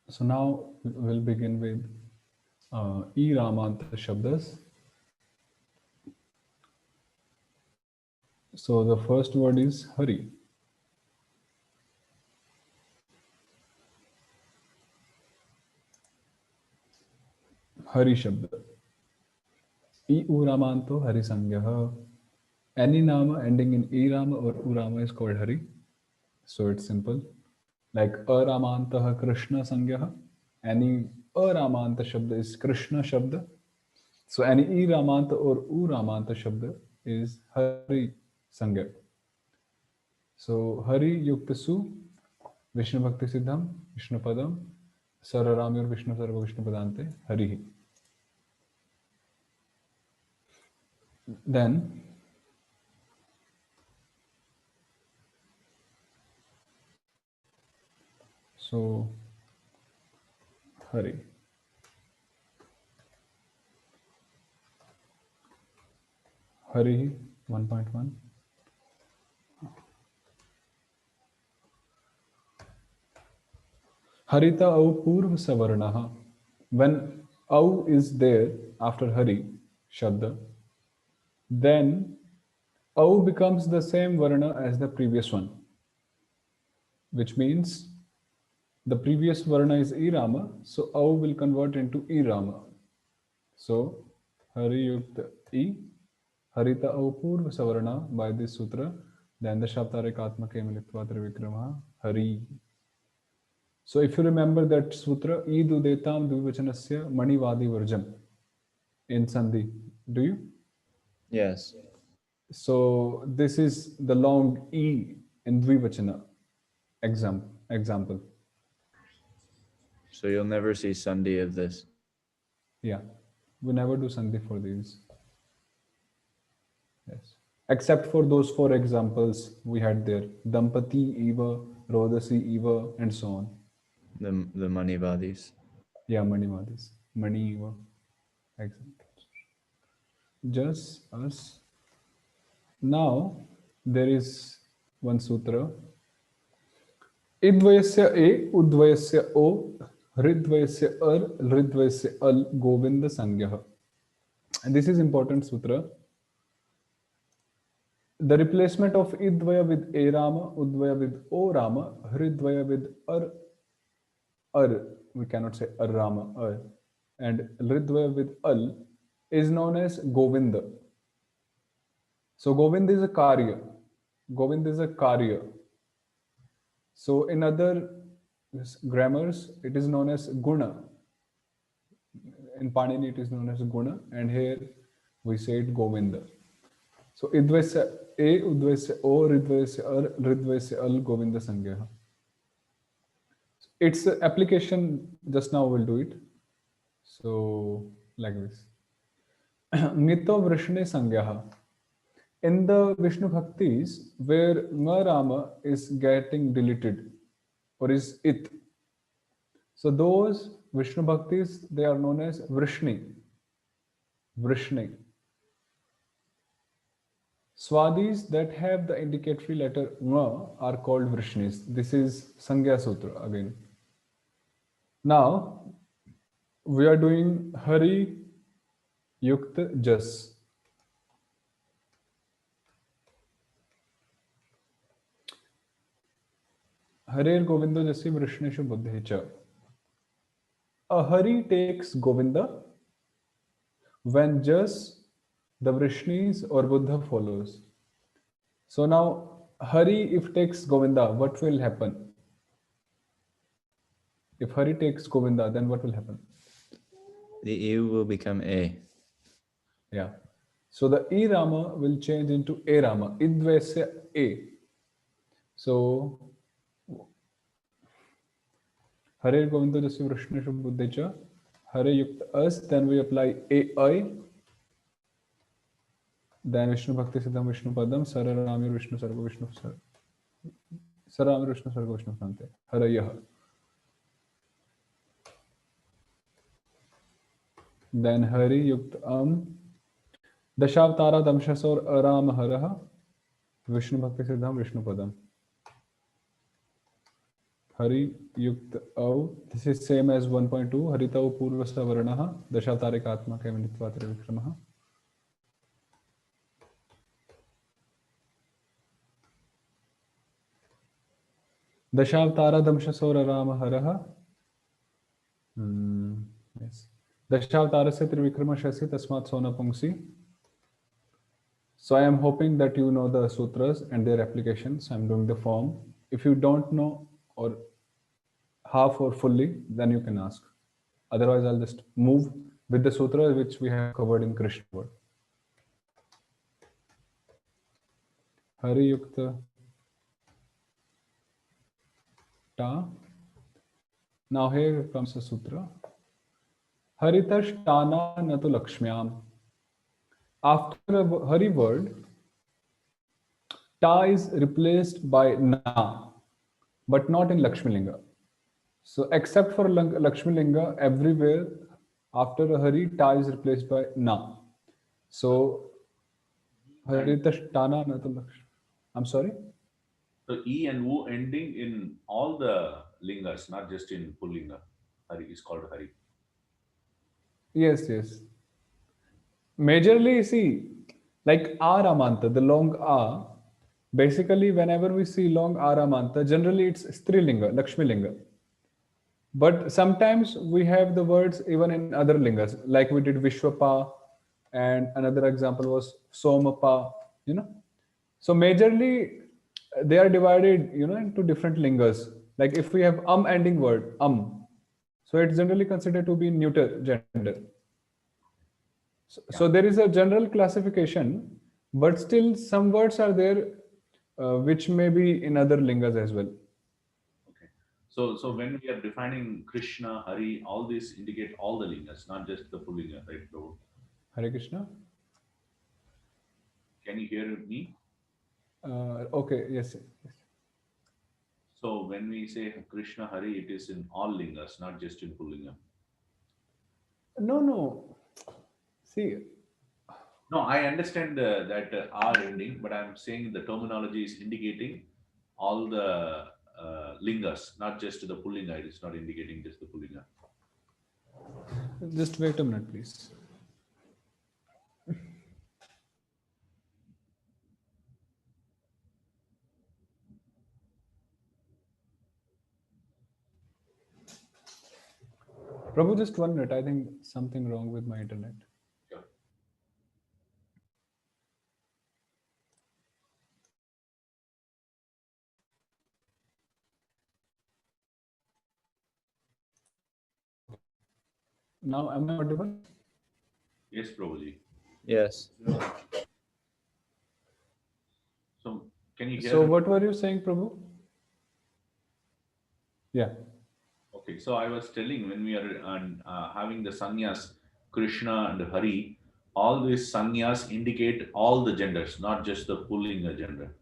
So now we'll begin with u-rāmānta-śabdas. So the first word is Hari. Hari Shabda. u-rāmānto Hari Sangyah. Any Nāma ending in e-rāma or u-rāma is called Hari. So it's simple. Like u-rāmānta Krishna Sangyah. Any u-rāmānta-śabda is Krishna Shabda. So any e-rāmānta or u-rāmānta-śabda is Hari Sangya. So Hari Yuktasu Vishnu Bhakti Siddham Vishnu Padam Sararamyur Vishnu Sarva Vishnu Padante Harihi. Then so Hari. Hari 1.1. Harita au purva savarnaha. When au is there after Hari Shabda, then au becomes the same varna as the previous one, which means the previous varna is e-rama, so au will convert into e-rama. So Hari Yukta E, Harita au purva savarna by this sutra, then the Shabdarika Atmake Militva Trivikrama Hari. So if you remember that sutra, Idu Detam Dvivachanasya Manivadi Varjam in Sandhi, do you? Yes. So this is the long E in Dvivachana example. So you'll never see Sandhi of this. Yeah, we never do Sandhi for these. Yes. Except for those 4 examples we had there. Dampati, Eva, Rodasi, Eva, and so on. The Manivadis. Yeah, Manivadis. Mani, Eva. Examples. Just us. Now, there is one sutra. Idvayasya E, Udvayasya O, Ridvayasya Ridvayasya Al, Govinda Sangyah. And this is important sutra. The replacement of idvaya with e-rama, udvaya with o-rama, hridvaya with we cannot say ar-rama, and hridvaya with al is known as Govinda. So Govinda is a karya. Govinda is a karya. So in other grammars, it is known as guna. In Panini, it is known as guna, and here we say it Govinda. So idvayasya E, udvayasya O, ridvayasya Al, Govinda Sangyah. Its application, just now we'll do it. So like this. Mito Vrishne Sangyah. In the Vishnu Bhaktis, where Rama is getting deleted, or is it. So those Vishnu Bhaktis, they are known as Vrishni. Vrishni. Swadis that have the indicatory letter Nga are called Vrishnis. This is Sangya Sutra again. Now, we are doing Hari Yukta Jas. Harer Govinda Jasi Vrishneshu Buddhecha. A Hari takes Govinda when Jas, the Vrishnis or Buddha follows. So now Hari if takes Govinda, what will happen? If Hari takes Govinda, then what will happen? The U will become A. Yeah. So the e-rama will change into a-rama. Idvasya A. So Hare Govinda Jasya Vrishneshu Buddhecha. Hare Yukta As. Then we apply A-I. Then Vishnu Bhakti Siddham Vishnu Padam Sararamir Vishnu Sarva Vishnu Sararamir Vishnu Sarva Vishnu Sante Harayah. Then Hari Yukta Dashavtara Damshasor Aram Haraha Vishnu Bhakti Siddham Vishnu Padam. Hari Yukta Au. This is same as 1.2. Haritau Purva Savaranaha. Dashavtarikatma Kevanitva Trivikramaha. Dashavtara Damsha Sora Rama Haraha. Yes. Dashavtarasya Trivikrama Shasi Tasmat Sona Pungsi. So I am hoping that you know the sutras and their applications. I'm doing the form. If you don't know or half or fully, then you can ask. Otherwise, I'll just move with the sutra which we have covered in Krishna word. Hari Yukta Ta. Now here comes a sutra. Haritashtana natu lakshmyam. After a Hari word, Ta is replaced by Na, but not in Lakshmi Linga. So except for Lakshmi Linga, everywhere after a Hari, Ta is replaced by Na. So Haritashtana natu lakshmi. I'm sorry? So E and U ending in all the lingas, not just in Pullinga. Hari is called Hari. Yes, yes. Majorly, see, like u-rāmānta, the long A, basically, whenever we see long u-rāmānta, generally it's Strilinga, Lakshmi Linga. But sometimes we have the words even in other lingas, like we did Vishwapa, and another example was Somapa, you know. So majorly they are divided, into different lingas. Like if we have ending word, so it's generally considered to be neuter gender. So there is a general classification, but still some words are there which may be in other lingas as well. Okay. So when we are defining Krishna, Hari, all these indicate all the lingas, not just the Pullinga, right, Prabhu? Hare Krishna. Can you hear me? Okay, yes, yes. So when we say Krishna, Hari, it is in all lingas, not just in Pullinga. No, no. See, No, I understand that R ending, but I'm saying the terminology is indicating all the lingas, not just the Pullinga. It is not indicating just the Pullinga. just wait a minute, please. Prabhu, just 1 minute. I think something wrong with my internet. Sure. Now, am I audible? Yes, Prabhuji. Yes. So can you hear So, me? what were you saying, Prabhu? Yeah. Okay, so I was telling when we are having the sannyas, Krishna and Hari, all these sannyas indicate all the genders, not just the Pullinga gender.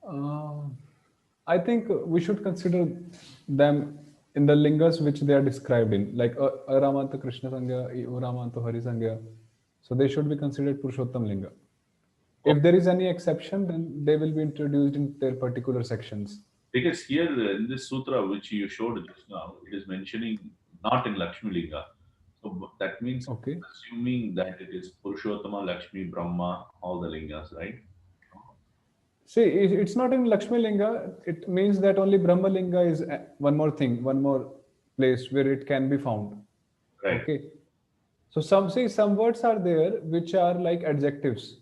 Uh, I think we should consider them in the lingas which they are described in, like u-rāmānta Krishna Sangya, u-rāmānta Hari Sangya. So they should be considered Purushottam Linga. If there is any exception, then they will be introduced in their particular sections. Because here in this sutra which you showed just now, it is mentioning not in Lakshmi Linga. So that means Okay. assuming that it is Purushottama, Lakshmi, Brahma, all the lingas, right? See, it's not in Lakshmi Linga. It means that only Brahma Linga is one more thing, one more place where it can be found. Right. Okay. So some words are there which are like adjectives,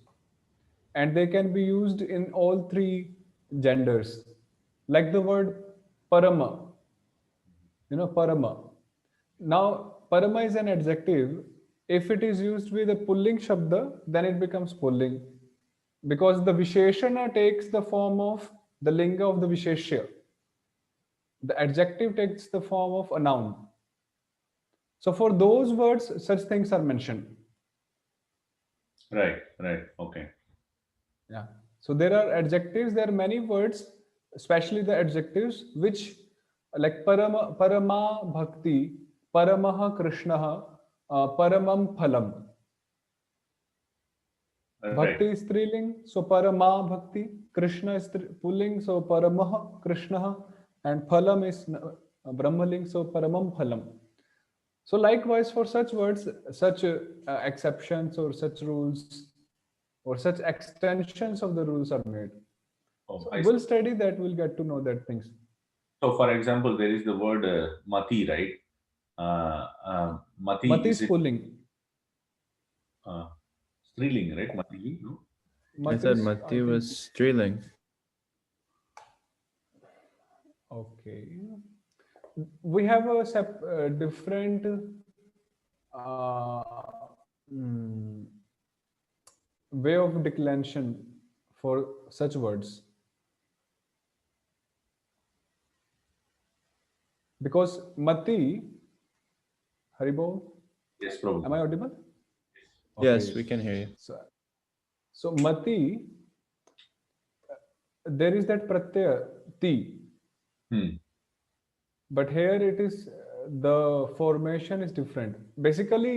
and they can be used in all three genders. Like the word parama, parama. Now, parama is an adjective. If it is used with a pulling shabda, then it becomes pulling. Because the visheshana takes the form of the linga of the visheshya. The adjective takes the form of a noun. So for those words, such things are mentioned. Right, right. Okay. Yeah. So there are adjectives, there are many words, especially the adjectives, which like parama bhakti, paramah Krishna, paramam phalam. Bhakti Right. is striling, so parama bhakti. Krishna is pulling, so paramah Krishna, and phalam is brahmaling, so paramam phalam. So likewise for such words, such exceptions or such rules or such extensions of the rules are made. Oh, So I we'll see. study that, we'll get to know that things. So, for example, there is the word mati, right? Mati, Mati is is it pulling. uh, striling, right? Mati, no? I Mati thought is, I Mati think, was striling. okay. We have a different uh, mm, way of declension for such words. Because Mati, Haribo, Yes, am I Prabhu. audible? Yes, Okay. we can hear you. So Mati, there is that pratyaya, ti, Hmm. but here it is, the formation is different. Basically,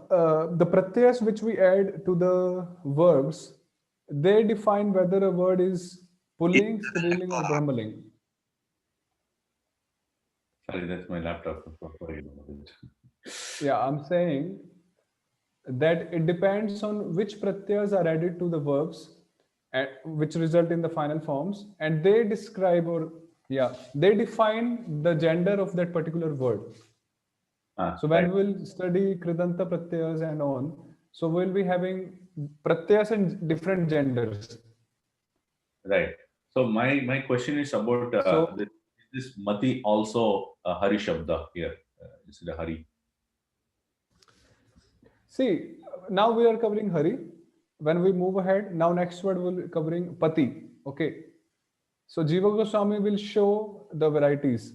the pratyas which we add to the verbs, they define whether a word is pulling, striling, or brahmaling. Sorry, that's my laptop. Sorry. Yeah, I'm saying that it depends on which pratyas are added to the verbs, which result in the final forms, and they describe, or yeah, they define the gender of that particular word. So Right, when we'll study kridanta pratyas and on, so we'll be having pratyas and different genders. right. So my question is about So this mati also a hari shabda here? Is it a hari? see, now we are covering Hari. When we move ahead, now next word will be covering Pati. Okay. So Jiva Goswami will show the varieties.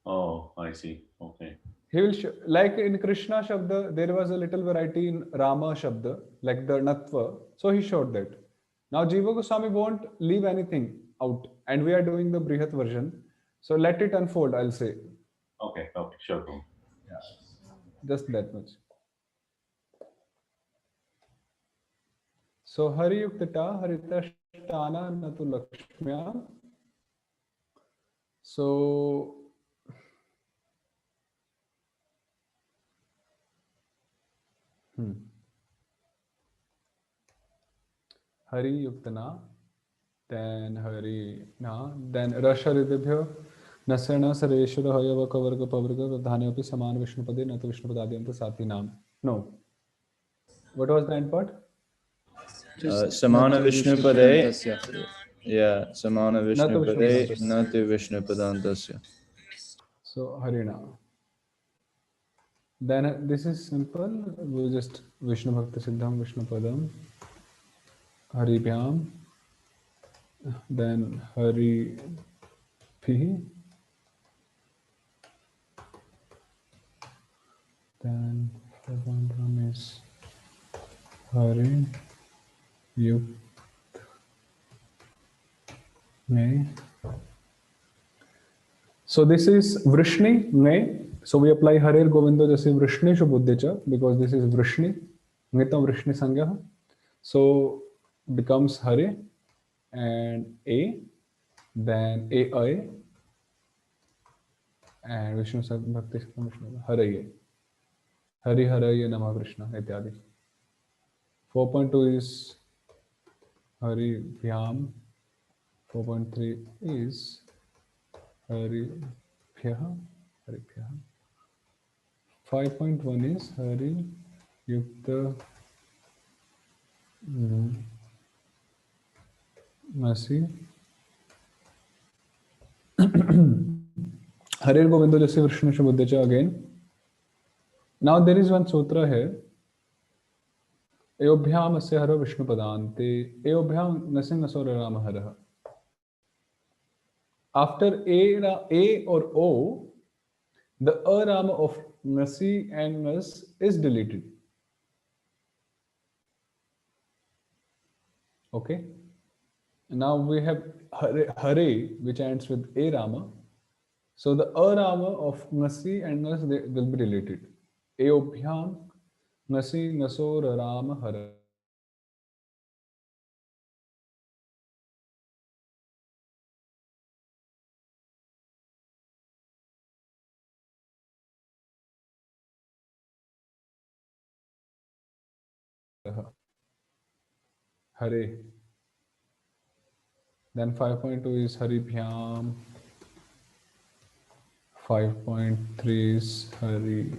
Oh, I see. Okay. He will show, like in Krishna Shabda, there was a little variety in Rama Shabda, like the Natva. So he showed that. Now Jiva Goswami won't leave anything out, and we are doing the Brihat version. So let it unfold, I'll say. Okay. Okay. Sure, Prabhu. Just that much. So Hari Yuktata, Haritashtana, Natu Lakshmya. So Hari Yuktana, then Hari Na, then Rasharidibhyo, Nasena Sareshwara Hayava Kavarga Pavarga, Dhanapi Saman Vishnupade, Natu Vishnupadadhyanta Sati Nam. No. What was the end part? Samana Vishnu Pade. Yeah, Samana Vishnu Natu Pade, Vishnupadantasya. Nati Vishnu Padantasya. So Harina. Then this is simple. We just Vishnu Bhakti Siddham Vishnu Padam, Haribhyam, then Hari Phi, then second one is Hari Yuk May. So this is Vrishni May. So we apply Harir Govindo Jasi Vrishni Shubhuddhicha because this is Vrishni. Ngita Vrishni Sangha. So becomes Hari and A, then A and Vishnu Bhakti Vishnu Haraye. Hari Haraye Nama Krishna ityadi. 4.2 is Hari Vyam. 4.3 is Hari Phyaha. Hari Phyaha. 5.1 is Hari Yukta Masi. Harir Govindo Jasi Vrishnu Shubhuddhicha again. Now there is one sutra here. Ayobhyam asya hara Vishnu padante. Ayobhyam nasing asura Rama hara. After A or O, the Rama of Nasi and Nas is deleted. Okay. Now we have Hare, which ends with a Rama. So the a-Rama of ngasi and ngas, they will be related. Eobhyam ngasi ngasor Rama hara. Hare. Then 5.2 is Haribhyam. 5.3 is Hari.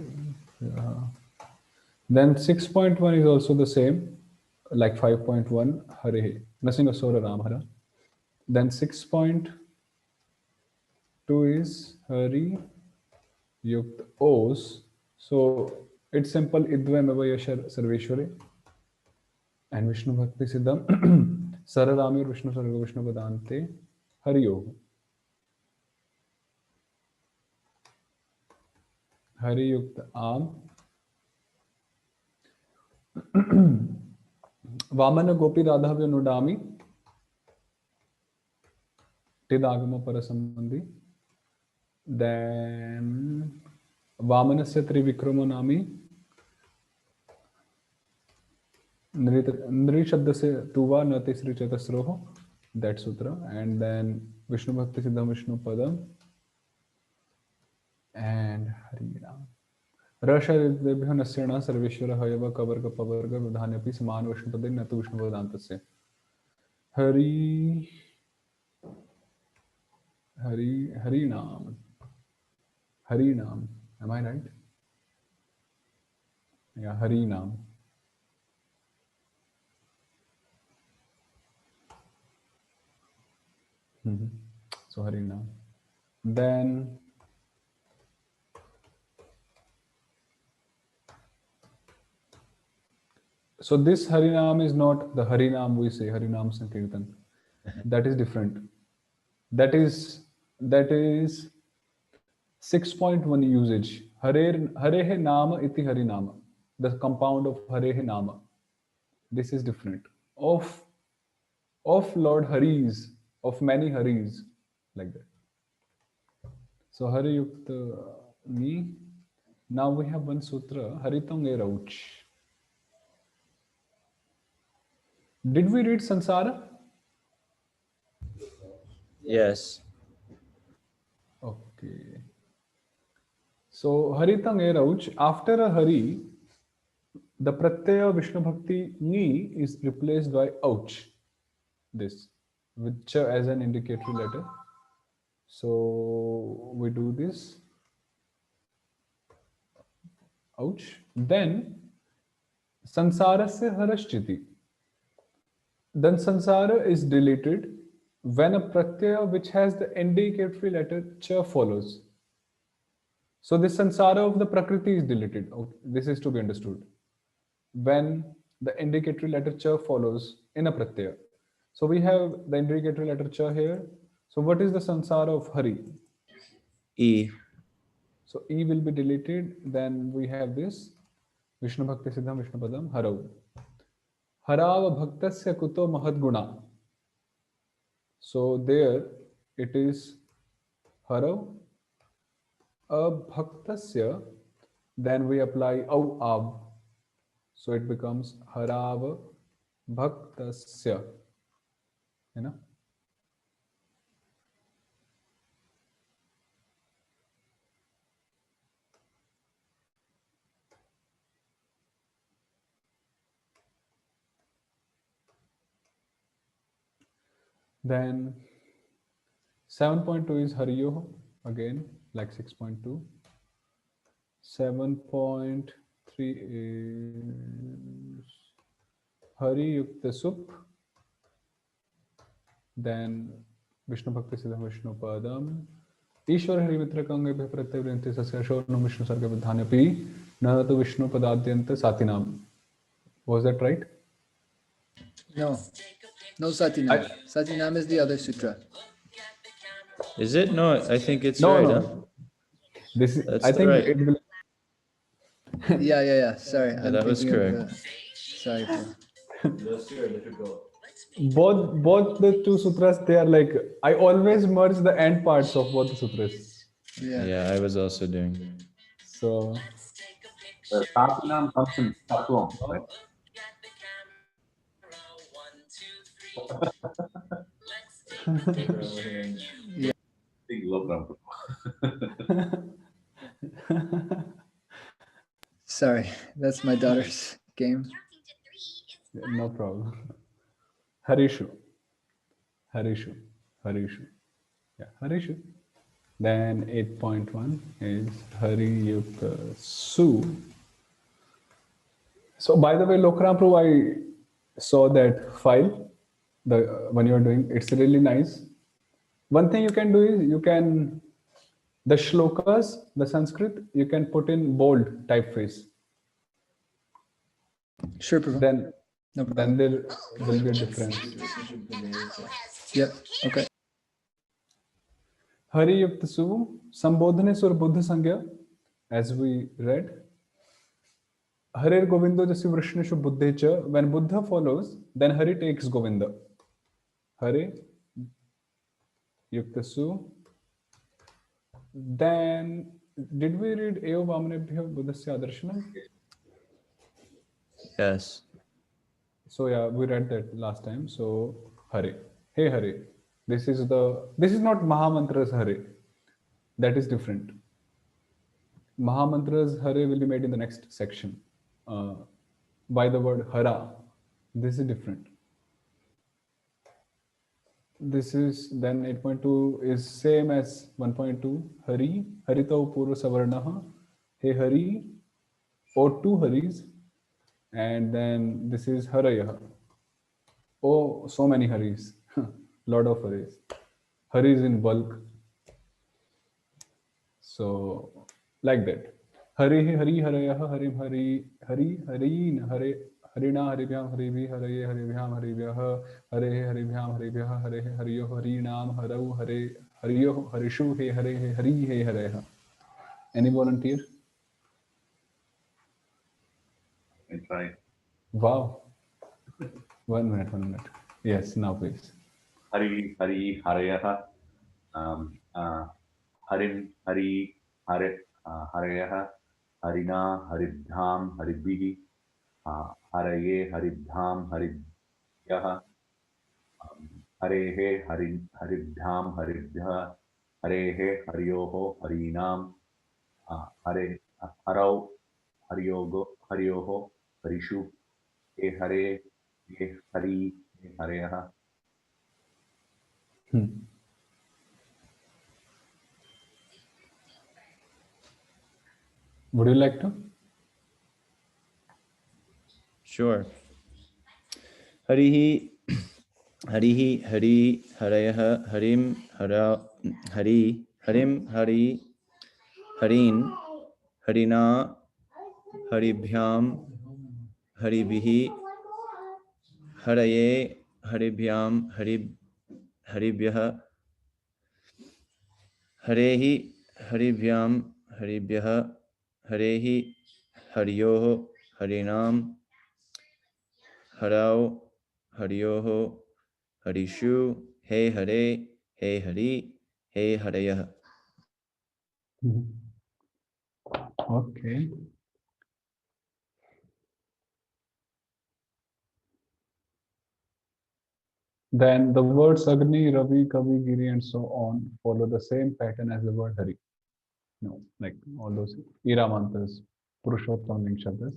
Then 6.1 is also the same, like 5.1 Hare. Nasinga Sora Ramhara. Then 6.2 is Hari Yukt Os. So it's simple Idvemeva Yashar Sarveshware and Vishnu Bhakti Siddham Sararamir Vishnu Sarga Vishnu Padante Hari Yoga. Hari Yukta Am Vamana Gopi Radhavya Nudami Tidagama Parasambandhi. Then Vamanasya Trivikrama Nami Nri Shabda se Tuva Nati Sri Chatasroho, that sutra. And then Vishnu Bhakti Siddham Vishnu Padam and Hari Ram. Rasha Devya Nasyana Sarveshwara Hayava Kavarga Pavarga Vidhanyapi Saman Vishnu Padin Natu Vishnu Padantasya. Hari Nam. Hari Nam. Am I right? Yeah, Hari Nam. So Hari Nam. Then so this Harinam is not the Harinam we say, Harinam Sankirtan. That is different. That is 6.1 usage. Harehe Nama iti Harinama. The compound of Harehe Nama. This is different. Of Lord Haris, of many Haris, like that. So Hari Yukta me. Now we have one sutra, Haritang Erauch. Did we read Sansara? Yes. Okay. So Haritang Erauch, after a Hari, the Pratyaya Vishnu Bhakti Ni is replaced by Ouch. This, which as an indicatory letter. So we do this. Ouch. Then Sansara se Harashchiti. Then Sansara is deleted when a Pratyaya which has the indicatory letter Cha follows. So this Sansara of the Prakriti is deleted. Okay. This is to be understood. When the indicatory letter Cha follows in a Pratyaya. So we have the indicatory letter Cha here. So what is the Sansara of Hari? E. So E will be deleted. Then we have this Vishnu Bhakti Siddham Vishnu Padam Harav. Harava Bhaktasya Kuto Mahadguna. So there it is Harav Abhaktasya. Then we apply Au Ab. So it becomes Harava Bhaktasya. You know? Then 7.2 is Hariyo, again like 6.2. 7.3 is Hari Yukta Sup. Then Vishnu Bhakti Siddham Vishnu Padam. Ishwar Hari Mitra Kange Bhe Pratyavrinti Sasya Shornam Vishnu Sarga Vidhanyapi Nahatu Vishnu Padadyanta Satinam. Was that right? No, no Satinam. Satinam is the other sutra. Is it? No, I think it's No, right. no. Huh? This is, That's I the think right. it will. Yeah. Sorry, Yeah, I'm that was thinking correct. of sorry. That's very difficult. both the two sutras, they are like, I always merge the end parts of both the sutras. Yeah. Yeah, I was also doing. So Satinam comes in Tattvam, right? Yeah. Big u-rāmānta. Sorry, that's my daughter's game. no problem. Harishu. Harishu. Harishu. Yeah, Harishu. Then 8.1 is Hari Yukta Su. So by the way, Lokram Prabhu, I saw that file, the when you're doing, it's really nice. One thing you can do is you can, the shlokas, the Sanskrit, you can put in bold typeface. Sure, Prabhu. Then, No then problem. there will be a difference. Yep. Okay. Hari Yukta Su, Sambodhane Sur Buddha Sangya, as we read. Harir Govindo Jasi Vrishneshu Buddhecha, when Buddha follows, then Hari takes Govinda. Hari Yukta Su. Then, did we read Eo Vamanebhyo Buddhasya Adarshanam? Yes. So yeah, we read that last time. So Hari. Hey Hari. This is not Mahamantras Hari. That is different. Mahamantras Hari will be made in the next section. By the word Hara. This is different. This is then 8.2 is same as 1.2. Hari. Haritau Purva Savarnaha. Hey Hari. Or two Haris. And then this is Harayaha. Oh, so many Haris. Lot of Haris. Haris in bulk. So, like that. Hari Hari Harayaha Harim Hari Hari Harin Hare Harina Haribhyam Haribhi Haraye Haribhyam Haribhyaha Hare Haribhyam Haribhyaha Hare Hariyo Harinam Harau Hare Hariyo Harishu He Hare He Hari He Hareha. Any volunteer? I try. Wow. 1 minute, 1 minute. Yes, now please. Hari Hari Harayaha. Harin Hari Harayaha. Harina Haribdham Haribhihi. Haraye Haribdham Haribhyaha. Harehe Haribdham Haribhyaha. Harehe Haryoho Harinam. Harau Haryoho Harishu. He Hare He Hari He Hareyaha. Would you like to? Sure. Harihi Harihi Hari Harayaha Harim Hara Hari Harim Hari Harin Harina Haribhyam Haribhihi Haraye Haribhyam Haribhyaha Harehi Haribhyam Haribhyaha Harehi Haryoho Harinam Harau Haryoho Harishu He Hare He Hari He Harayaha. Okay. Then the words Agni, Ravi, Kavi, Giri, and so on follow the same pattern as the word Hari. No, like all those u-rāmāntas, Purushottam-śabdas.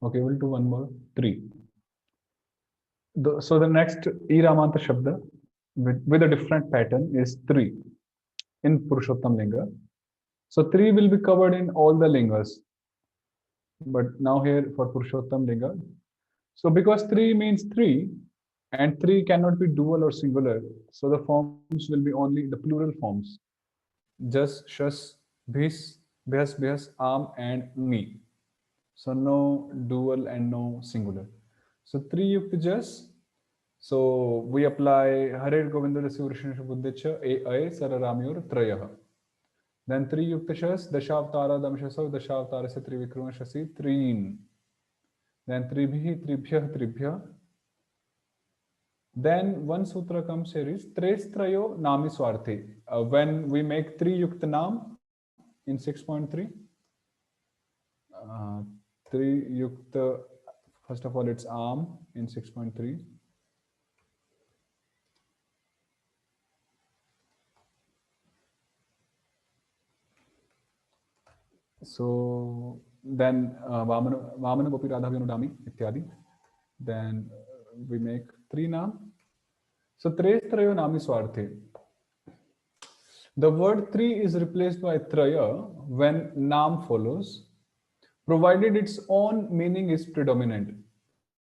Okay, we'll do one more. 3. So the next u-rāmānta-śabda with a different pattern is 3 in Purushottam Linga. So 3 will be covered in all the lingas. But now here for Purushottam Linga. So because 3 means 3 and 3 cannot be dual or singular, so the forms will be only the plural forms. Jas, shas, bhis, bhyas, bhyas, am, and me. So no dual and no singular. So 3 yukta jas. So we apply Harer Govinda Rasi Vrishneshu Buddhecha E Ae Sararamyor Trayaha. Then 3 yuktashas, dashavatara damshasau, dashavatara trivikramashasi, 3. Then 3bhi, tribhyah, tribhyah. Then one sutra comes here is Trestrayo Nami Swarthi. When we make 3 Yukta Nam in 6.3, 3 Yukta, first of all, it's Am in 6.3. So then Vamana Gopi Radha Vinodami Ityadi. Then we make 3 Nam. So Trestrayo Nami Swarthi. The word 3 is replaced by Traya when Nam follows, provided its own meaning is predominant.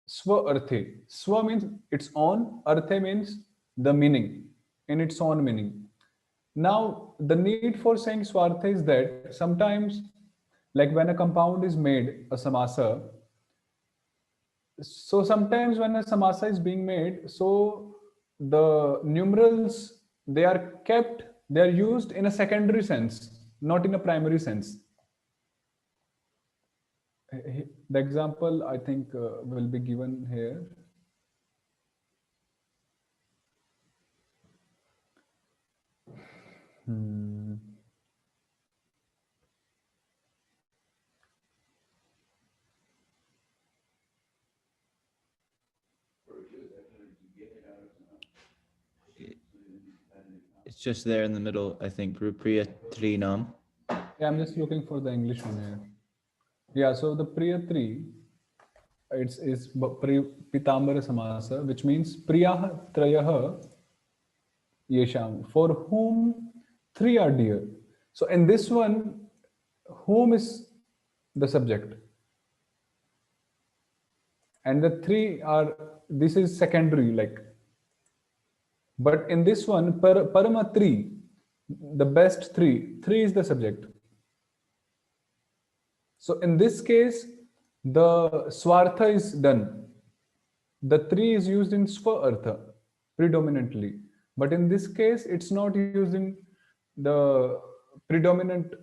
Swa Arthe. Swa means its own, Arthe means the meaning, in its own meaning. Now, the need for saying Swarthe is that sometimes, like when a compound is made, a samasa, so sometimes when a samasa is being made, so the numerals, they are used in a secondary sense, not in a primary sense. The example I think will be given here. It's just there in the middle, I think. Priya Trinam. Yeah, I'm just looking for the English one here. Yeah, so the Priya 3, it's Pitambara Samasa, which means Priyah Trayah Yesham, for whom 3 are dear. So in this one, whom is the subject? And the 3 are, this is secondary, like. But in this one, Parama 3, the best 3 is the subject. So in this case, the Swartha is done. The 3 is used in Swa Artha predominantly. But in this case, it's not using the predominant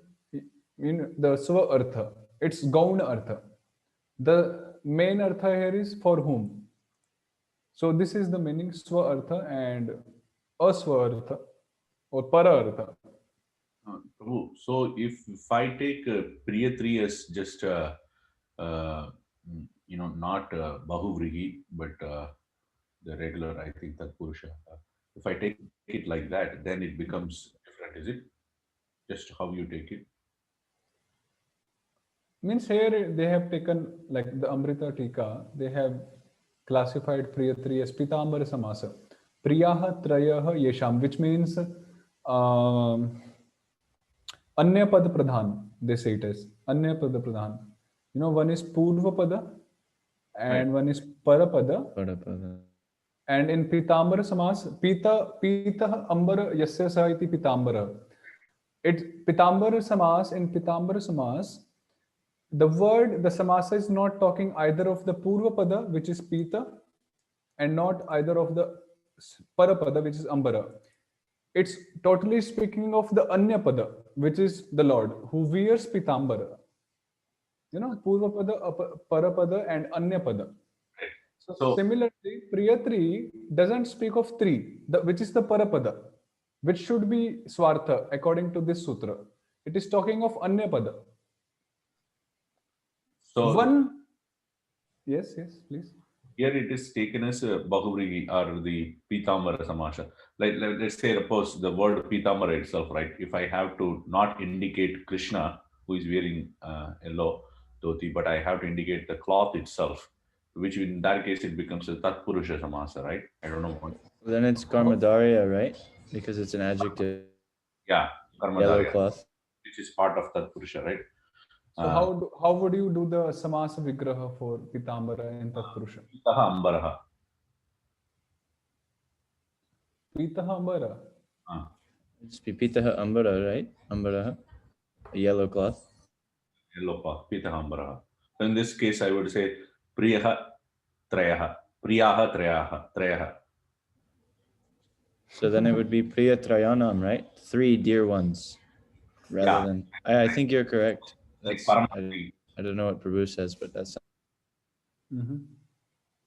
in the Swa Artha. It's Gauna Artha. The main Artha here is for whom. So this is the meaning Swa Artha and Aswa Artha or Para Artha. Prabhu, so if I take Priya 3 as just not Bahuvrihi, but the regular, I think that Purusha. If I take it like that, then it becomes different, is it? Just how you take it? Means here they have taken, like the Amrita Tika, they have classified Priya 3 as Pitambara Samasa. Priyaha Trayaha Yesham, which means Anya Pada Pradhan, they say it as Anya Pada Pradhan. You know, one is Purva Pada and one is Parapada. And in Pitambara Samas, Pita Ambara Yasya Sa iti Pitambara. It Pitambara Samas, in Pitambara Samas, the word, the Samasa is not talking either of the Purva Pada, which is Pita, and not either of the Parapada, which is Ambara. It's totally speaking of the Anya Pada, which is the Lord, who wears Pitambara. You know, Purva Pada, Parapada, and Anya Pada. So similarly, Priya 3 doesn't speak of 3, which is the Parapada, which should be Swartha according to this sutra. It is talking of Anya Pada. So yes, please. Here it is taken as a Bahuvrihi or the Pitambara Samasha. Like let's say, suppose the word Pitambara itself, right? If I have to not indicate Krishna, who is wearing yellow dhoti, but I have to indicate the cloth itself, which in that case it becomes a Tatpurusha Samasa, right? I don't know. Then it's Karmadharya, right? Because it's an adjective. Yeah, Yellow Karmadharya, cloth. which is part of Tatpurusha, right? So how would you do the Samasa Vigraha for Pitambara and Tatpurusha? Pitaha Ambaraha. Pitaha Ambara. It's Pipitaha Ambara, right? Ambaraha. A yellow cloth. Yellow cloth, Pitaha Ambaraha. So in this case, I would say Priyaha Trayaha. Priyaha Trayaha. So then it would be Priya Trayanam, right? 3 dear ones. rather than. I think you're correct. Like That's Paramati. I don't know what Prabhu says, but that's Mhm.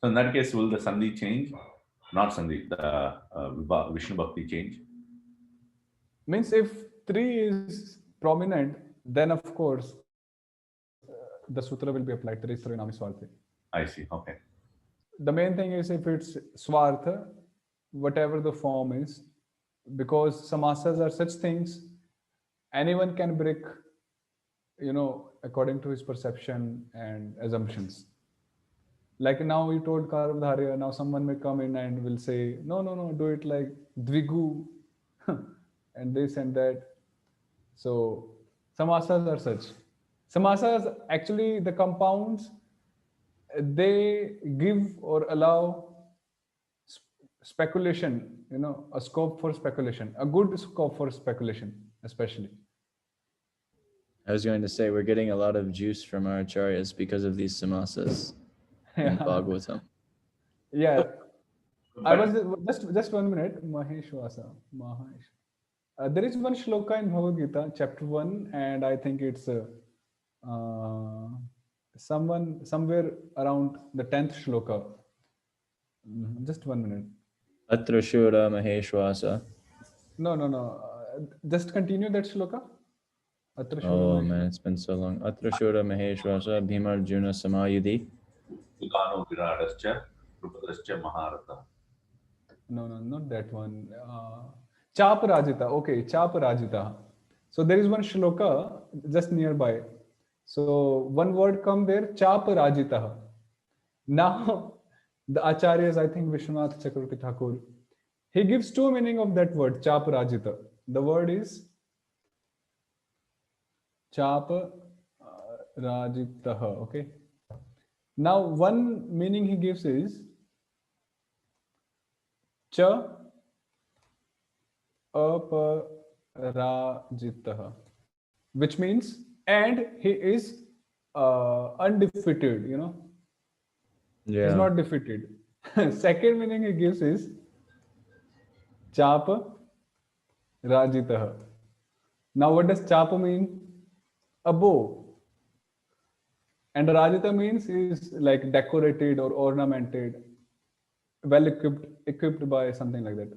So in that case, will the Sandhi change? Not Sandhi, the Vishnu Bhakti change? Means if 3 is prominent, then of course the sutra will be applied. 3 Sri Nami Swarthe. I see. Okay. The main thing is if it's Swartha, whatever the form is, because samasas are such things, anyone can break, according to his perception and assumptions. Like now you told Karavdharya, now someone may come in and will say, no, do it like Dvigu and this and that. So samasas are such. Samasas, actually the compounds, they give or allow speculation, a scope for speculation, a good scope for speculation, especially. I was going to say we're getting a lot of juice from our acharyas because of these samasas in Bhagavatam. Yeah. But I was just 1 minute. Mahesh Vasa. Mahesh. There is one shloka in Bhagavad Gita, chapter 1, and I think it's somewhere around the 10th shloka. Just 1 minute. Atra Shura Maheshwasa. No. Just continue that shloka. Atra Shura Oh Mahesh. man, it's been so long. Atra Shura Maheshwasa Bhimarjuna Samayudhi. Tukano Viradascha, Rupadascha Maharata. No, not that one. Chap Rajita. Okay, Chap Rajita. So there is one shloka just nearby. So one word come there, Chap Rajita. Now the acharyas, I think Vishwanath Chakravarti Thakur, he gives 2 meaning of that word, Chap Rajita. The word is Chap Rajita. Okay. Now one meaning he gives is Cha Aparajitah, which means and he is undefeated, he's Yeah. not defeated. Second meaning he gives is Chapa Rajitah. Now what does Chapa mean? A bow. And Rajita means is like decorated or ornamented, well equipped by something like that.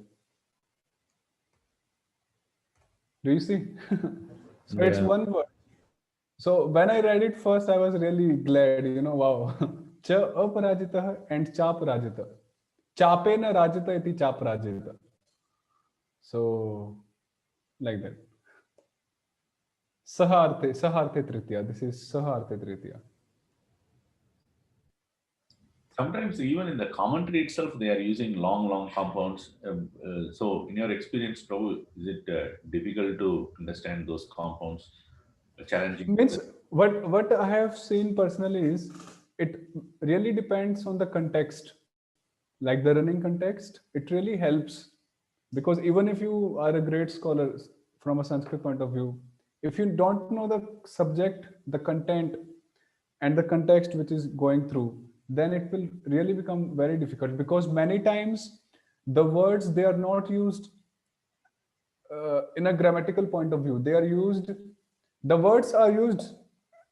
Do you see? So it's Yeah. one word. So when I read it first, I was really glad, wow. Cha aparajitah and chap rajita. Chapena rajita iti chap rajita. So like that. Saharte tritiya. This is Saharte tritiya. Sometimes even in the commentary itself, they are using long compounds. So in your experience, Prabhu, is it difficult to understand those compounds? Challenging? Means what I have seen personally is it really depends on the context. Like the running context, it really helps because even if you are a great scholar from a Sanskrit point of view, if you don't know the subject, the content, and the context which is going through, then it will really become very difficult because many times the words they are not used in a grammatical point of view. They are used, the words are used,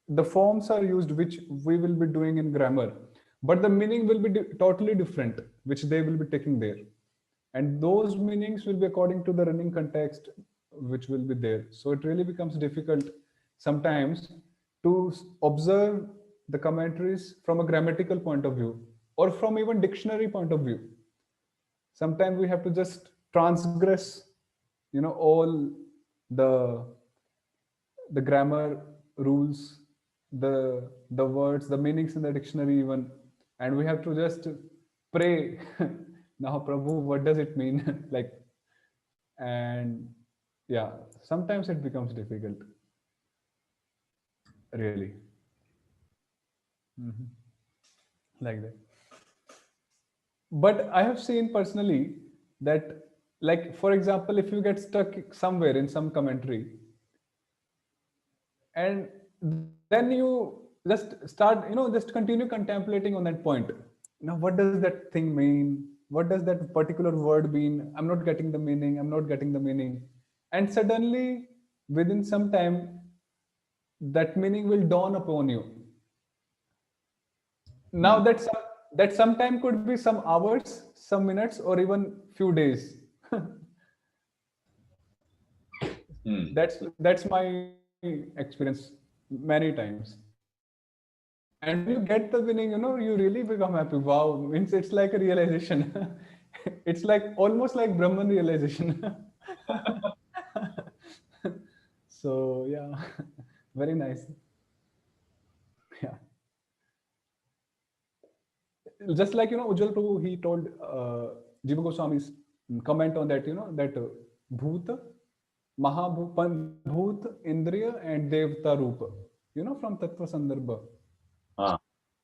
the forms are used which we will be doing in grammar, but the meaning will be totally different which they will be taking there, and those meanings will be according to the running context which will be there. So it really becomes difficult sometimes to observe the commentaries from a grammatical point of view or from even dictionary point of view. Sometimes we have to just transgress all the grammar rules, the words, the meanings in the dictionary even, and we have to just pray. Now Prabhu, what does it mean? Like, and yeah, sometimes it becomes difficult, really. Mhm. Like that. But I have seen personally that, like, for example, if you get stuck somewhere in some commentary and then you just start, just continue contemplating on that point. Now what does that thing mean? What does that particular word mean? I'm not getting the meaning. And suddenly within some time, that meaning will dawn upon you. Now that sometime could be some hours, some minutes, or even few days. That's my experience many times. And when you get the winning, you really become happy. Wow, means it's like a realization. It's like almost like Brahman realization. So yeah, very nice. Yeah. Just like Ujjwal Prabhu, he told Jiva Goswami's comment on that, that Bhuta, Bhut, Indriya, and Devta Rupa, from Tattva Sandarbha.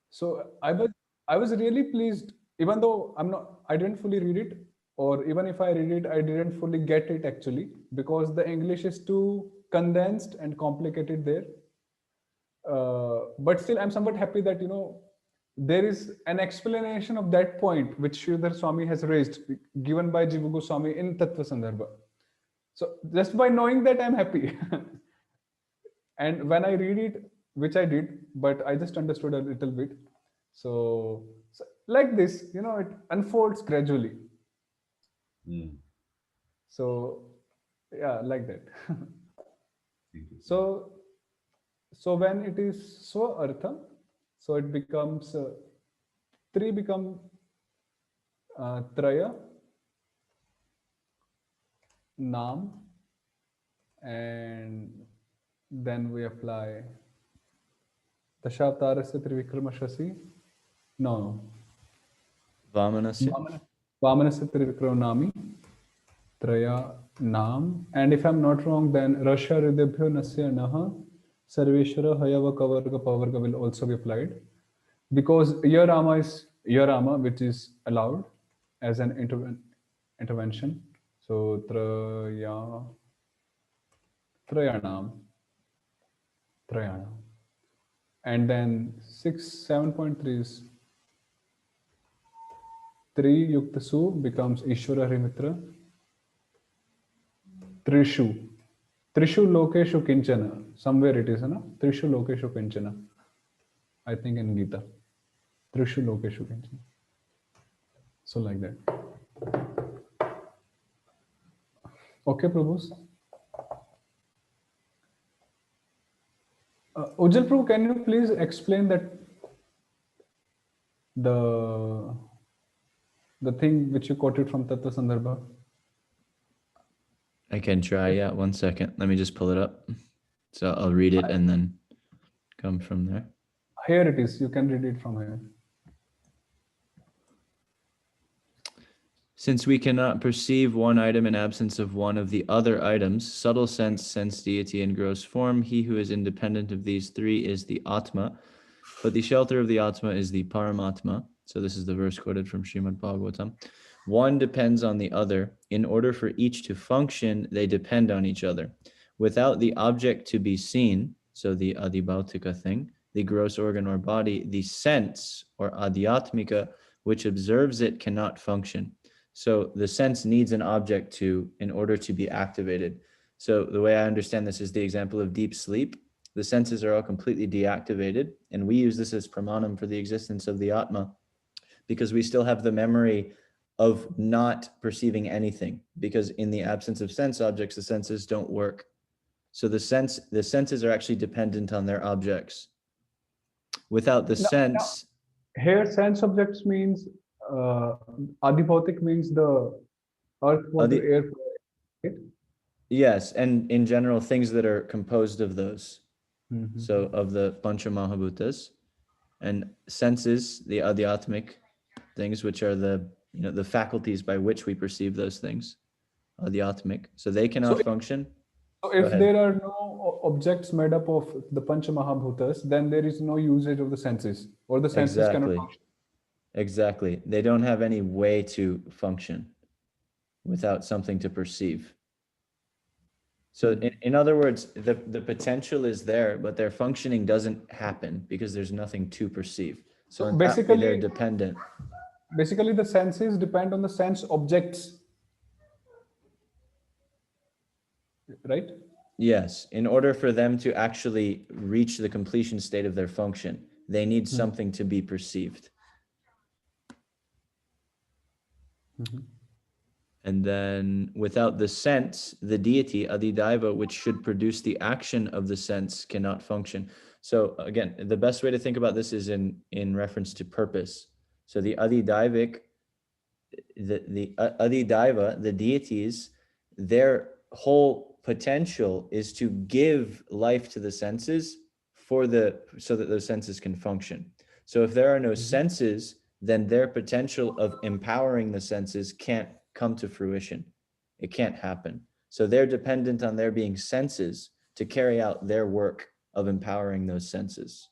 So I was really pleased, even though I didn't fully read it, or even if I read it, I didn't fully get it actually, because the English is too condensed and complicated there. But still, I'm somewhat happy that there is an explanation of that point which Sridhar Swami has raised, given by Jiva Goswami in Tattva Sandarbha. So just by knowing that, I'm happy. And when I read it, which I did, but I just understood a little bit. So like this, it unfolds gradually. So yeah, like that. So when it is so artha, so it becomes three become traya, nam, and then we apply Tashatarasya Trivikramashasi. No. Vamanasya. Vamanasya Trivikramnami. Traya Nam. And if I'm not wrong, then Rasha Ridebhyo Nasya Naha Sarveshwara Hayava Kavarga Pavarga will also be applied. Because u-rāma is u-rāma, which is allowed as an intervention. So Trayanam. And then 7.3 is 3 Yukta Su becomes Ishvara Harimitra. Trishu Lokeshu Kinchana. Somewhere it is, Trishu Lokeshu Kinchana. I think in Gita. Trishu Lokeshu Kinchana. So like that. Okay, Prabhus. Ujjwal Prabhu, can you please explain that the thing which you quoted from Tattva Sandarbha? I can try. Yeah, 1 second. Let me just pull it up. So I'll read it and then come from there. Here it is. You can read it from here. Since we cannot perceive one item in absence of one of the other items, subtle sense, deity, and gross form, he who is independent of these three is the Atma, but the shelter of the Atma is the Paramatma. So this is the verse quoted from Srimad Bhagavatam. One depends on the other. In order for each to function, they depend on each other. Without the object to be seen, so the adibhautika thing, the gross organ or body, the sense or adhyatmika, which observes it, cannot function. So the sense needs an object in order to be activated. So the way I understand this is the example of deep sleep. The senses are all completely deactivated, and we use this as pramanam for the existence of the Atma, because we still have the memory of not perceiving anything, because in the absence of sense objects, the senses don't work. So the senses are actually dependent on their objects. Without the sense... Here, sense objects means adibhautik means the earth, water, air, right? Yes, and in general, things that are composed of those. So of the Pancha Mahabhutas, and senses, the adhyatmic things, which are the faculties by which we perceive those things, adhyatmic. So they cannot function. So if there are no objects made up of the Pancha Mahabhutas, then there is no usage of the senses, or the senses cannot function. Exactly. They don't have any way to function without something to perceive. So in other words, the potential is there, but their functioning doesn't happen because there's nothing to perceive. So basically they're dependent. Basically, the senses depend on the sense objects, right? Yes, in order for them to actually reach the completion state of their function, they need something to be perceived. And then without the sense, the deity, Adidaiva, which should produce the action of the sense, cannot function. So again, the best way to think about this is in reference to purpose. So the Adidaivic, the Adidaiva, the deities, their whole potential is to give life to the senses so that those senses can function. So if there are no senses, then their potential of empowering the senses can't come to fruition. It can't happen. So they're dependent on there being senses to carry out their work of empowering those senses.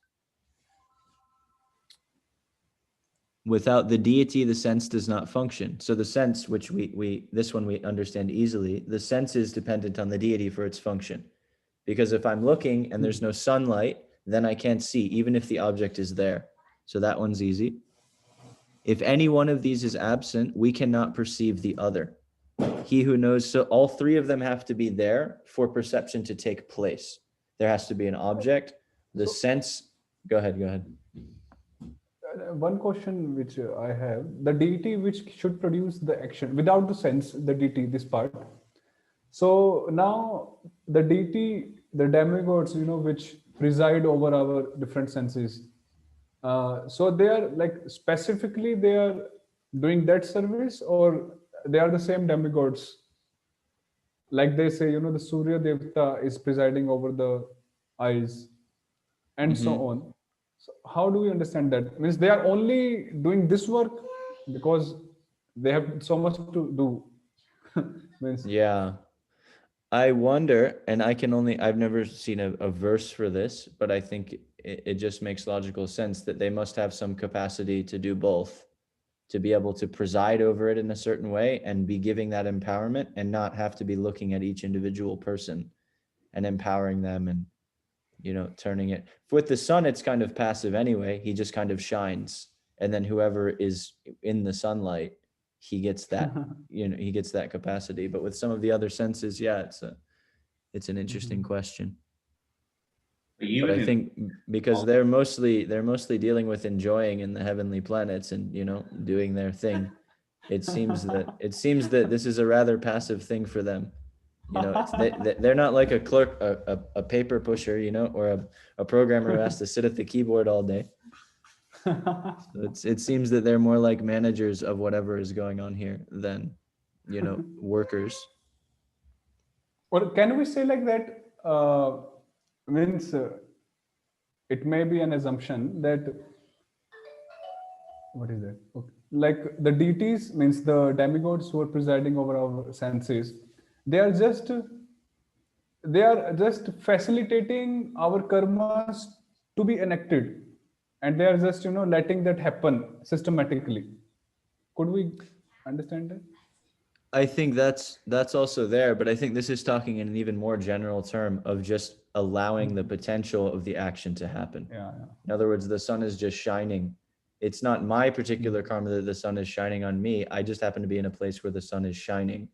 Without the deity, the sense does not function. So the sense, which this one we understand easily, the sense is dependent on the deity for its function. Because if I'm looking and there's no sunlight, then I can't see, even if the object is there. So that one's easy. If any one of these is absent, we cannot perceive the other. He who knows, so all three of them have to be there for perception to take place. There has to be an object, the sense. Go ahead. One question which I have, the deity which should produce the action, without the sense, the deity, this part. So now the deity, the demigods, which preside over our different senses. So they are like specifically they are doing that service, or they are the same demigods? Like they say, the Surya Devta is presiding over the eyes and so on. So how do we understand that? Means they are only doing this work because they have so much to do. Means Yeah. I wonder, and I've never seen a verse for this, but I think it just makes logical sense that they must have some capacity to do both, to be able to preside over it in a certain way and be giving that empowerment and not have to be looking at each individual person and empowering them and, turning it. With the sun, it's kind of passive anyway. He just kind of shines. And then whoever is in the sunlight, he gets that, he gets that capacity. But with some of the other senses, yeah, it's an interesting question. But I think because they're mostly dealing with enjoying in the heavenly planets and, doing their thing, it seems that this is a rather passive thing for them. They're not like a clerk, a paper pusher, or a programmer who has to sit at the keyboard all day. So it seems that they're more like managers of whatever is going on here than, workers. or can we say like that? Means it may be an assumption that what is that? Okay. Like the deities, means the demigods who are presiding over our senses, they are just facilitating our karmas to be enacted, and they are just letting that happen systematically. Could we understand that? I think that's also there, but I think this is talking in an even more general term of just allowing the potential of the action to happen. Yeah. In other words, the sun is just shining. It's not my particular karma that the sun is shining on me. I just happen to be in a place where the sun is shining.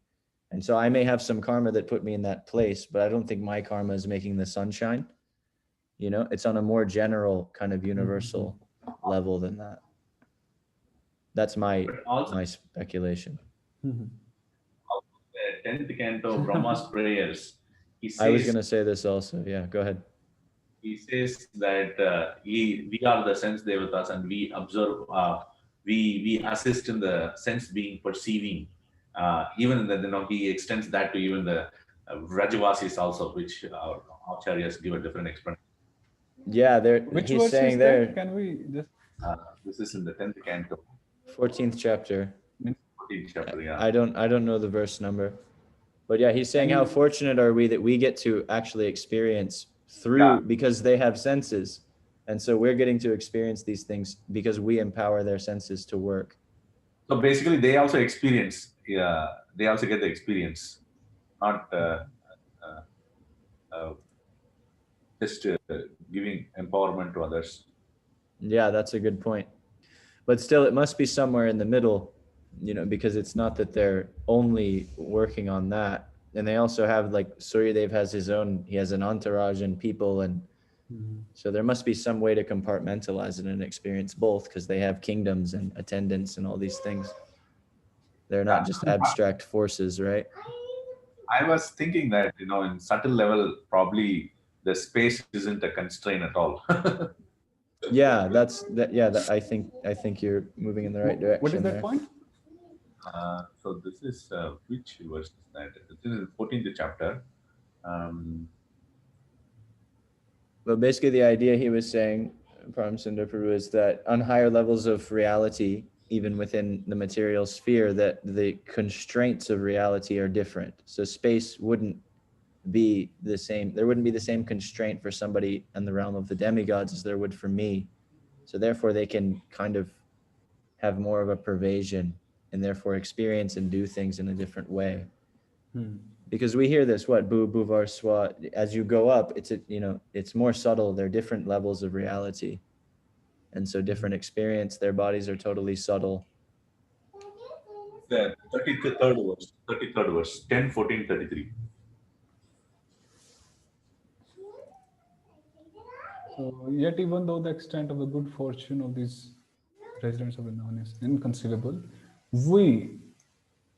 And so I may have some karma that put me in that place, but I don't think my karma is making the sun shine. It's on a more general kind of universal level than that. That's my speculation. The 10th canto, Brahma's prayers. He says, I was going to say this also. Yeah, go ahead. He says that we are the sense devatas and we observe, we assist in the sense being perceiving. Even that, he extends that to even the Rajavasis also, which our acharyas give a different explanation. Yeah, Which he's verse saying is there. that? Can we just? This is in the 10th canto. 14th chapter. 14th chapter, yeah. I don't know the verse number, but yeah, he's saying how fortunate are we that we get to actually experience through because they have senses, and so we're getting to experience these things because we empower their senses to work. So basically, they also experience. Yeah, they also get the experience, not just giving empowerment to others. Yeah, that's a good point. But still, it must be somewhere in the middle, because it's not that they're only working on that. and they also have like Suryadev has his own, he has an entourage and people, and so there must be some way to compartmentalize it and experience both, because they have kingdoms and attendants and all these things. They're not just abstract forces, right? I was thinking that, in subtle level, probably the space isn't a constraint at all. Yeah, that's that. Yeah, that, I think you're moving in the right direction. What is that there. point? So this is which verse is that? This is the 14th chapter. But basically, the idea he was saying, Paramsundar Prabhu, is that on higher levels of reality, even within the material sphere, that the constraints of reality are different. So space wouldn't be the same. There wouldn't be the same constraint for somebody in the realm of the demigods as there would for me. So therefore, they can kind of have more of a pervasion and therefore experience and do things in a different way. Because we hear this, what, bu, buvar, swa, as you go up, it's more subtle. There are different levels of reality. And so different experience, their bodies are totally subtle. The 33rd verse, 10, 14, 33. So, yet even though the extent of the good fortune of these residents of Vrindavan is inconceivable, we,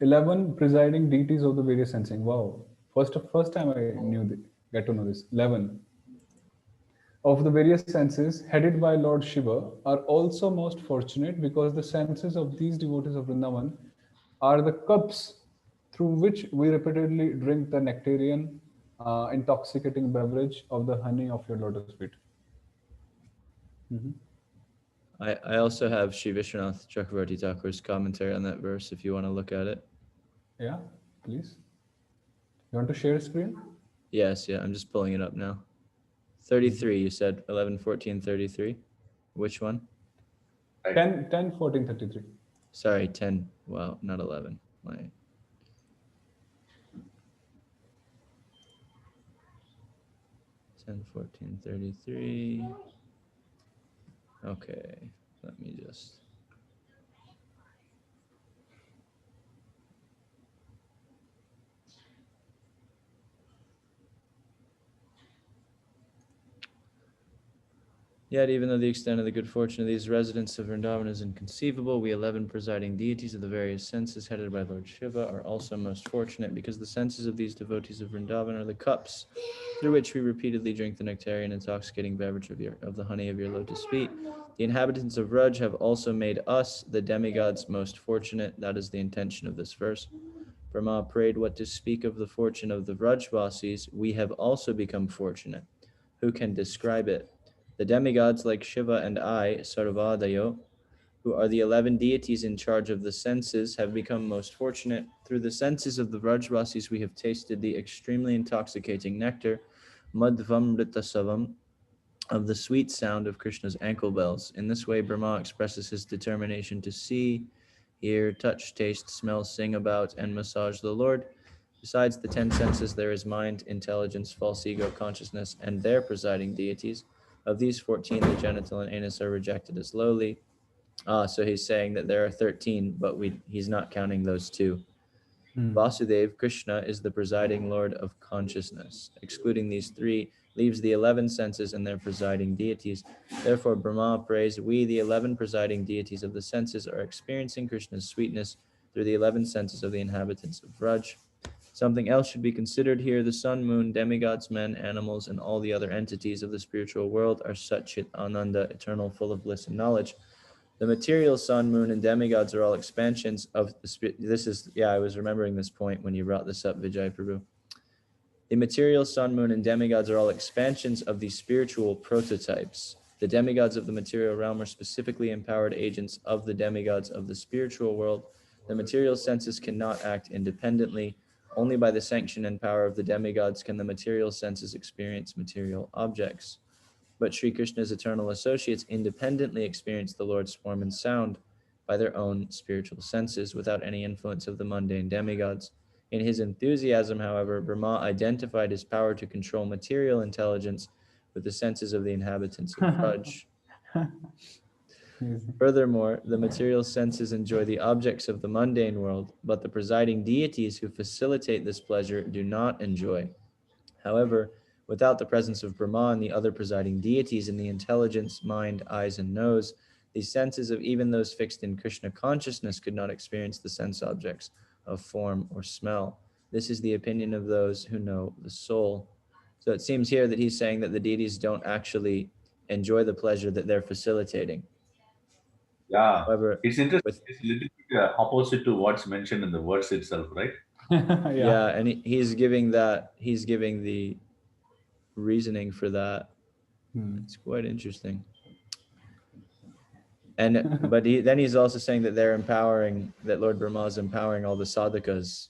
11 presiding deities of the various sensing. Wow, first time I get to know this. 11 of the various senses, headed by Lord Shiva, are also most fortunate, because the senses of these devotees of Vrindavan are the cups through which we repeatedly drink the nectarian, intoxicating beverage of the honey of your lotus feet. I also have Sri Vishwanath Chakravarti Thakur's commentary on that verse if you want to look at it. Yeah, please. You want to share screen? Yes, yeah, I'm just pulling it up now. 33, you said 11, 14, 33. Which one? 10, 14, 33. Sorry, 10. Wow, not 11. My 10, 14, 33. Okay, let me just. Yet, even though the extent of the good fortune of these residents of Vrindavan is inconceivable, we 11 presiding deities of the various senses, headed by Lord Shiva, are also most fortunate, because the senses of these devotees of Vrindavan are the cups through which we repeatedly drink the nectarian intoxicating beverage of the honey of your lotus feet. The inhabitants of Vraj have also made us, the demigods, most fortunate. That is the intention of this verse. Brahma prayed, what to speak of the fortune of the Vrajvasis, we have also become fortunate. Who can describe it? The demigods like Shiva and I, Sarvadayo, who are the 11 deities in charge of the senses, have become most fortunate. Through the senses of the Vrajvasis, we have tasted the extremely intoxicating nectar, Madhvamritasavam, of the sweet sound of Krishna's ankle bells. In this way, Brahma expresses his determination to see, hear, touch, taste, smell, sing about, and massage the Lord. Besides the 10 senses, there is mind, intelligence, false ego, consciousness, and their presiding deities. Of these 14, the genital and anus are rejected as lowly. So he's saying that there are 13, but he's not counting those two. Vasudev, Krishna, is the presiding Lord of consciousness. Excluding these three leaves the 11 senses and their presiding deities. Therefore, Brahma prays, we, the 11 presiding deities of the senses, are experiencing Krishna's sweetness through the 11 senses of the inhabitants of Vraj. Something else should be considered here. The sun, moon, demigods, men, animals, and all the other entities of the spiritual world are Satchit Ananda, eternal, full of bliss and knowledge. The material sun, moon, and demigods are all expansions of the spirit. I was remembering this point when you brought this up, Vijay Prabhu. The material sun, moon, and demigods are all expansions of these spiritual prototypes. The demigods of the material realm are specifically empowered agents of the demigods of the spiritual world. The material senses cannot act independently. Only by the sanction and power of the demigods can the material senses experience material objects. But Sri Krishna's eternal associates independently experience the Lord's form and sound by their own spiritual senses without any influence of the mundane demigods. In his enthusiasm, however, Brahma identified his power to control material intelligence with the senses of the inhabitants of Braj. Amazing. Furthermore, the material senses enjoy the objects of the mundane world, but the presiding deities who facilitate this pleasure do not enjoy. However, without the presence of Brahma and the other presiding deities in the intelligence, mind, eyes, and nose, the senses of even those fixed in Krishna consciousness could not experience the sense objects of form or smell. This is the opinion of those who know the soul. So it seems here that he's saying that the deities don't actually enjoy the pleasure that they're facilitating. Yeah, However, it's interesting. with It's a little bit opposite to what's mentioned in the verse itself, right? yeah, and he's giving the reasoning for that. It's quite interesting. And but then he's also saying that that Lord Brahma is empowering all the sadhakas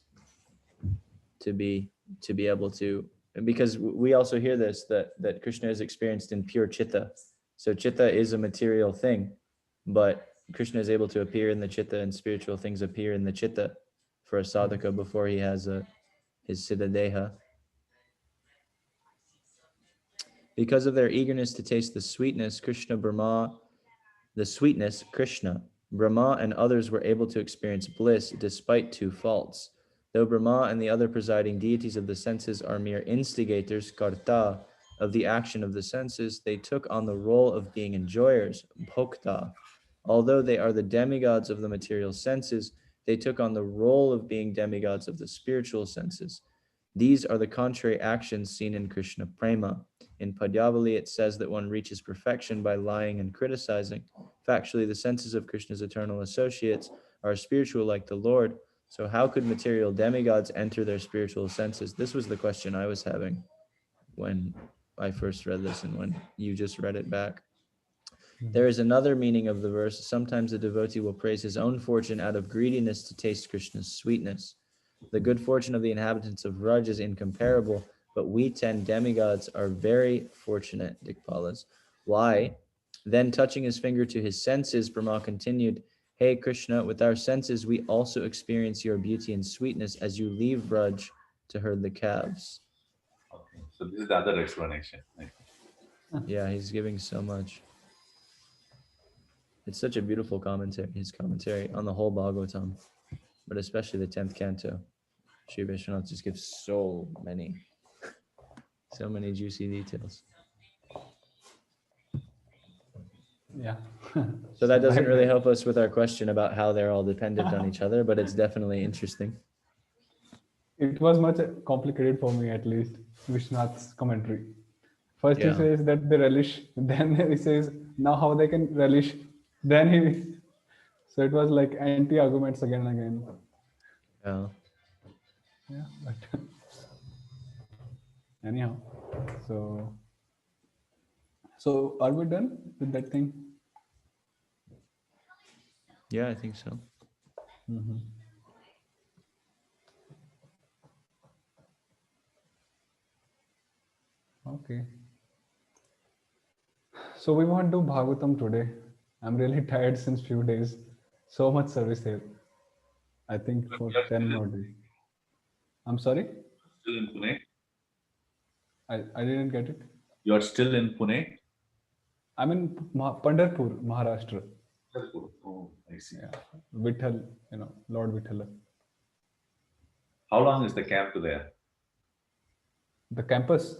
to be able to, and because we also hear this that Krishna is experienced in pure chitta. So chitta is a material thing, but Krishna is able to appear in the chitta, and spiritual things appear in the chitta for a sadhaka before he has his siddha deha. Because of their eagerness to taste the sweetness, Krishna, Brahma and others were able to experience bliss despite two faults. Though Brahma and the other presiding deities of the senses are mere instigators, karta, of the action of the senses, they took on the role of being enjoyers, bhokta. Although they are the demigods of the material senses, they took on the role of being demigods of the spiritual senses. These are the contrary actions seen in Krishna Prema. In Padyavali, it says that one reaches perfection by lying and criticizing. Factually, the senses of Krishna's eternal associates are spiritual like the Lord. So how could material demigods enter their spiritual senses? This was the question I was having when I first read this and when you just read it back. There is another meaning of the verse. Sometimes a devotee will praise his own fortune out of greediness to taste Krishna's sweetness. The good fortune of the inhabitants of Vraj is incomparable, but we 10 demigods are very fortunate, Dikpalas. Why? Then touching his finger to his senses, Brahma continued, Hey Krishna, with our senses we also experience your beauty and sweetness as you leave Vraj to herd the calves. Okay, so this is the other explanation. Right? Yeah, he's giving so much. It's such a beautiful commentary, his commentary on the whole Bhagavatam, but especially the 10th canto. Sri Vishwanath just gives so many juicy details. Yeah. So that doesn't really help us with our question about how they're all dependent on each other, but it's definitely interesting. It was much complicated for me, at least, Vishnath's commentary. First Yeah. he says that they relish, then he says now how they can relish, then he... So it was like anti-arguments again and again. Yeah. Yeah, but anyhow, so are we done with that thing? Yeah, I think so. Okay. So we want to do Bhagavatam today. I'm really tired since few days. So much service here. I think for 10 more days. I'm sorry? Still in Pune? I didn't get it. You are still in Pune? I'm in Pandharpur, Maharashtra. Oh, I see. Yeah. Vitthal, Lord Vithala. How long is the camp there? The campus?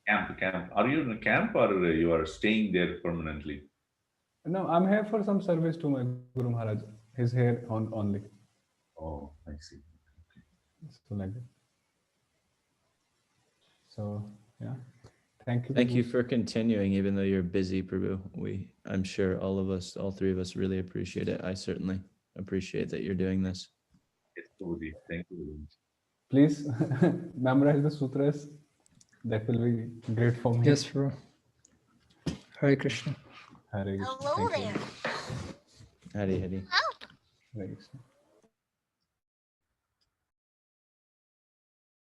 Camp. Are you in a camp or you are staying there permanently? No, I'm here for some service to my Guru Maharaj. He's here only. Oh, I see. So like that. So yeah. Thank you. Thank you for continuing, even though you're busy, Prabhu. I'm sure all three of us really appreciate it. I certainly appreciate that you're doing this. Yes, Prabhuji. Thank you very much. Please memorize the sutras. That will be great for me. Yes, bro. Hare Krishna. Hare Krishna. Hello Thank you. there. Hare Hare. Hare Krishna.